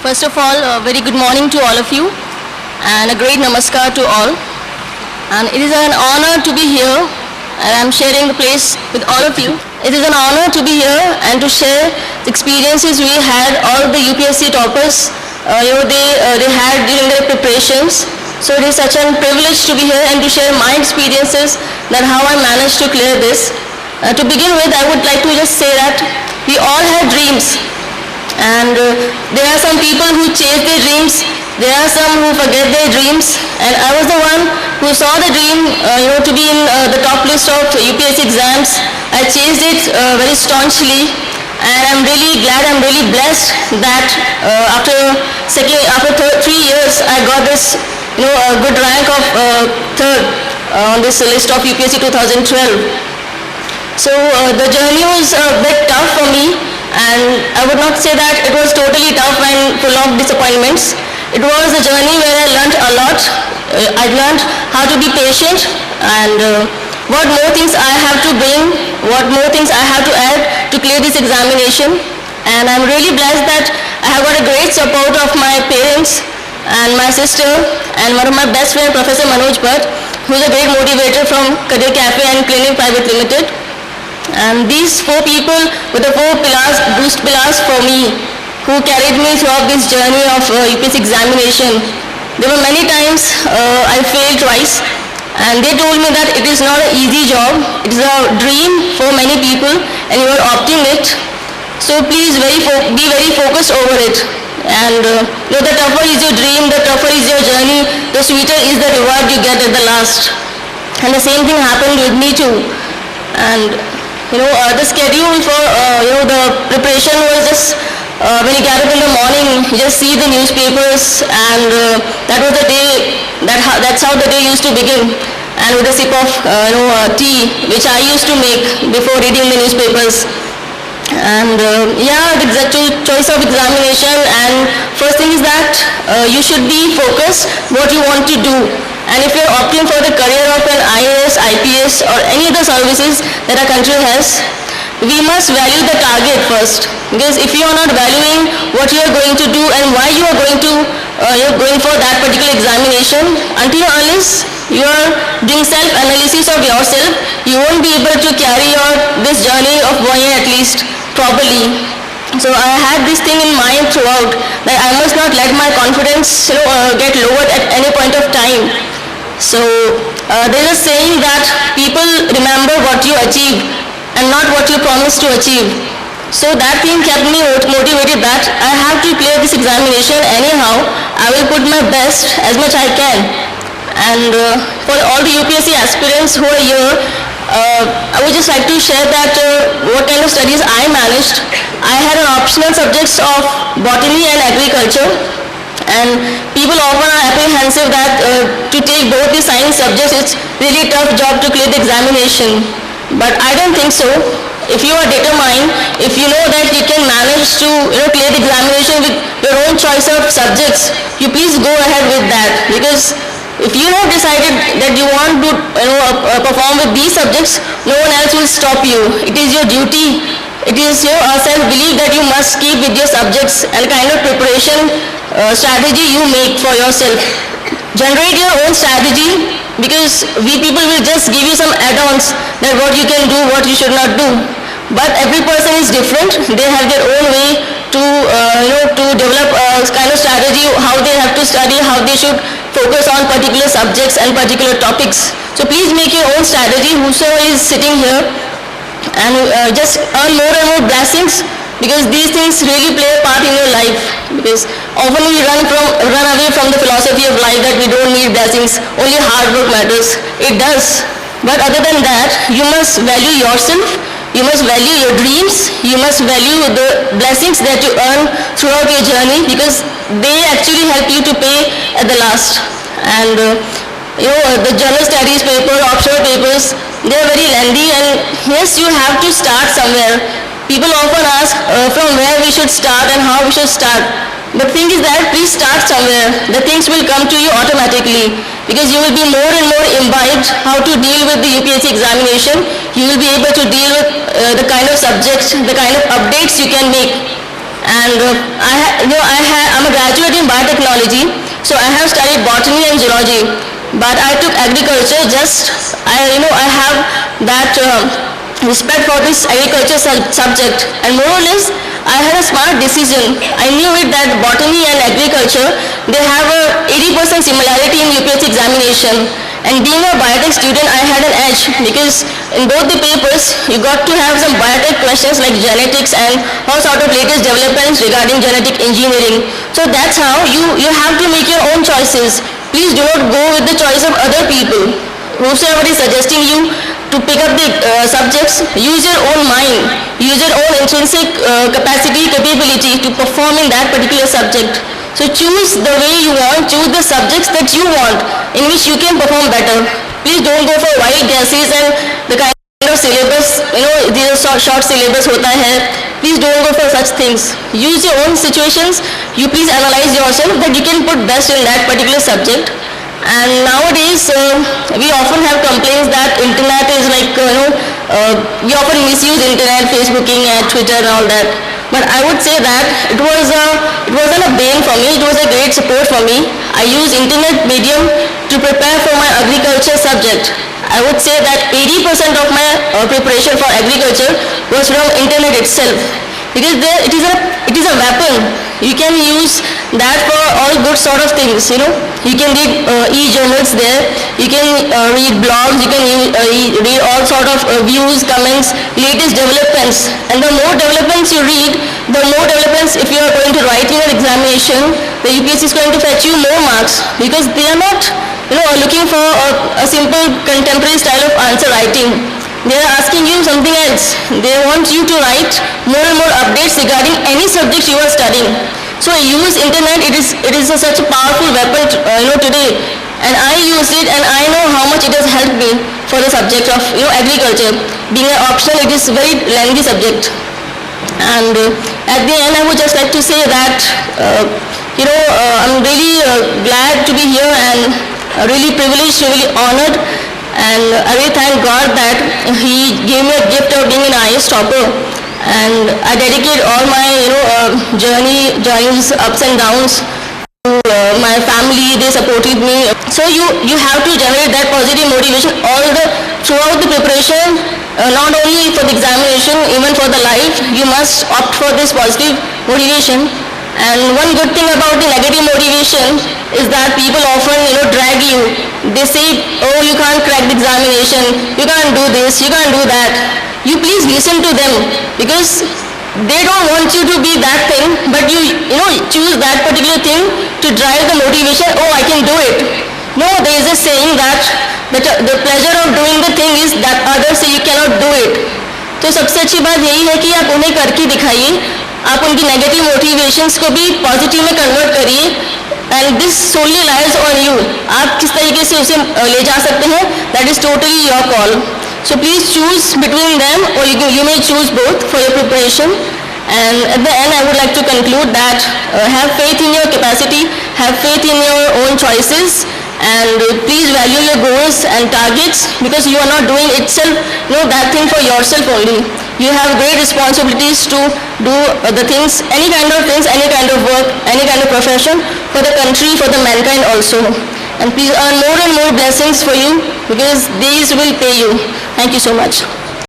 First of all, a very good morning to all of you and a great namaskar to all. And it is an honor to be here and I'm sharing the place with all of you. It is an honor to be here and to share the experiences we had, all the UPSC toppers, they had during their preparations. So it is such a privilege to be here and to share my experiences that how I managed to clear this. To begin with, I would like to just say that we all had dreams. And there are some people who chase their dreams, there are some who forget their dreams, and I was the one who saw the dream to be in the top list of UPSC exams. I chased it very staunchly, and I'm really glad, I'm really blessed that after 3 years I got this a good rank of third on this list of UPSC 2012. So the journey was a bit tough for me, and I would not say that it was totally tough and full of disappointments. It was a journey where I learned a lot. I learned how to be patient and what more things I have to bring, what more things I have to add to clear this examination. And I'm really blessed that I have got a great support of my parents and my sister and one of my best friend, Professor Manoj Bhatt, who is a great motivator from Kadir Cafe and Clinic Private Limited. And these 4 people were the 4 pillars, boost pillars for me, who carried me throughout this journey of UPSC examination. There were many times I failed twice, and they told me that it is not an easy job, it is a dream for many people, and you are opting it. So please be very focused over it. And the tougher is your dream, the tougher is your journey, the sweeter is the reward you get at the last. And the same thing happened with me too. And the schedule for the preparation was just when you get up in the morning, you just see the newspapers, and that was the day. That's how the day used to begin. And with a sip of tea, which I used to make before reading the newspapers. And the choice of examination. And first thing is that you should be focused what you want to do. And if you're opting for the career of an IAS, IPS or any other services that our country has, we must value the target first. Because if you are not valuing what you are going to do and why you are going for that particular examination, until or unless you are doing self-analysis of yourself, you won't be able to carry this journey of going at least properly. So I had this thing in mind throughout that I must not let my confidence get lowered at any point of time. So there is a saying that people remember what you achieve and not what you promised to achieve. So that thing kept me motivated that I have to clear this examination anyhow. I will put my best as much I can. And for all the UPSC aspirants who are here, I would just like to share that what kind of studies I managed. I had an optional subjects of botany and agriculture. And people often are apprehensive that to take both the science subjects, it's really tough job to clear the examination. But I don't think so. If you are determined, if you know that you can manage to clear the examination with your own choice of subjects, you please go ahead with that. Because if you have decided that you want to perform with these subjects, no one else will stop you. It is your duty. It is your self-belief that you must keep with your subjects and kind of preparation strategy you make for yourself. Generate your own strategy, because we people will just give you some add-ons that what you can do, what you should not do. But every person is different. They have their own way to develop a kind of strategy, how they have to study, how they should focus on particular subjects and particular topics. So please make your own strategy, whosoever is sitting here, and just earn more and more blessings, because these things really play a part in your life. Because often we run away from the philosophy of life that we don't need blessings, only hard work matters. It does. But other than that, you must value yourself, you must value your dreams, you must value the blessings that you earn throughout your journey, because they actually help you to pay at the last. And the general studies paper, optional papers, they are very lengthy, and yes, you have to start somewhere. People often ask from where we should start and how we should start. The thing is that please start somewhere. The things will come to you automatically, because you will be more and more imbibed how to deal with the UPSC examination. You will be able to deal with the kind of subjects, the kind of updates you can make. And I'm a biotechnology, so I have studied botany and zoology. But I took agriculture. I have that respect for this agriculture subject, and more or less I had a smart decision. I knew it that botany and agriculture, they have a 80% similarity in UPSC examination. And being a biotech student, I had an edge because in both the papers, you got to have some biotech questions like genetics and all sort of latest developments regarding genetic engineering. So that's how you have to make your own choices. Please do not go with the choice of other people. Whosoever is suggesting you to pick up the subjects, use your own mind, use your own intrinsic capability to perform in that particular subject. So choose the way you want, choose the subjects that you want, in which you can perform better. Please don't go for wild guesses and the kind of syllabus, these are short syllabus hota hai. Please don't go for such things. Use your own situations. You please analyze yourself that you can put best in that particular subject. And nowadays, we often have complaints that internet is like, we often misuse internet, Facebooking and Twitter and all that. But I would say that it wasn't a bane for me, it was a great support for me. I use internet medium to prepare for my agriculture subject. I would say that 80% of my preparation for agriculture was from internet itself. Because it is a weapon. You can use that for all good sort of things, You can read e-journals there, you can read blogs, you can read all sort of views, comments, latest developments. And the more developments you read, the more developments, if you are going to write in your examination, the UPSC is going to fetch you more marks because they are not looking for a simple contemporary style of answer writing. They are asking you something else. They want you to write more and more updates regarding any subject you are studying. So I use internet. It is such a powerful weapon today, and I use it, and I know how much it has helped me for the subject of agriculture. Being an optional, it is a very lengthy subject. And at the end, I would just like to say that I'm really glad to be here and really privileged, really honored. And I really thank God that He gave me a gift of being an IAS topper. And I dedicate all my journeys, ups and downs to my family. They supported me. So you have to generate that positive motivation throughout the preparation, not only for the examination, even for the life. You must opt for this positive motivation. And one good thing about the negative motivation is that people often drag you. They say, oh, you can't crack the examination, you can't do this, you can't do that. You please listen to them because they don't want you to be that thing, but you choose that particular thing to drive the motivation. Oh, I can do it. No, there is a saying that the pleasure of doing the thing is that others say you cannot do it. तो सबसे अच्छी बात यही है कि आप उन्हें करके दिखाइए, आप उनकी नेगेटिव मोटिवेशंस को भी पॉजिटिव में कन्वर्ट करिए, and this solely lies on you. आप किस तरीके से उसे ले जा सकते हैं, that is totally your call. So please choose between them, or you may choose both for your preparation. And at the end, I would like to conclude that have faith in your capacity, have faith in your own choices, and please value your goals and targets, because you are not doing that thing for yourself only. You have great responsibilities to do the things, any kind of things, any kind of work, any kind of profession for the country, for the mankind also. And please earn more and more blessings for you, because these will pay you. Thank you so much.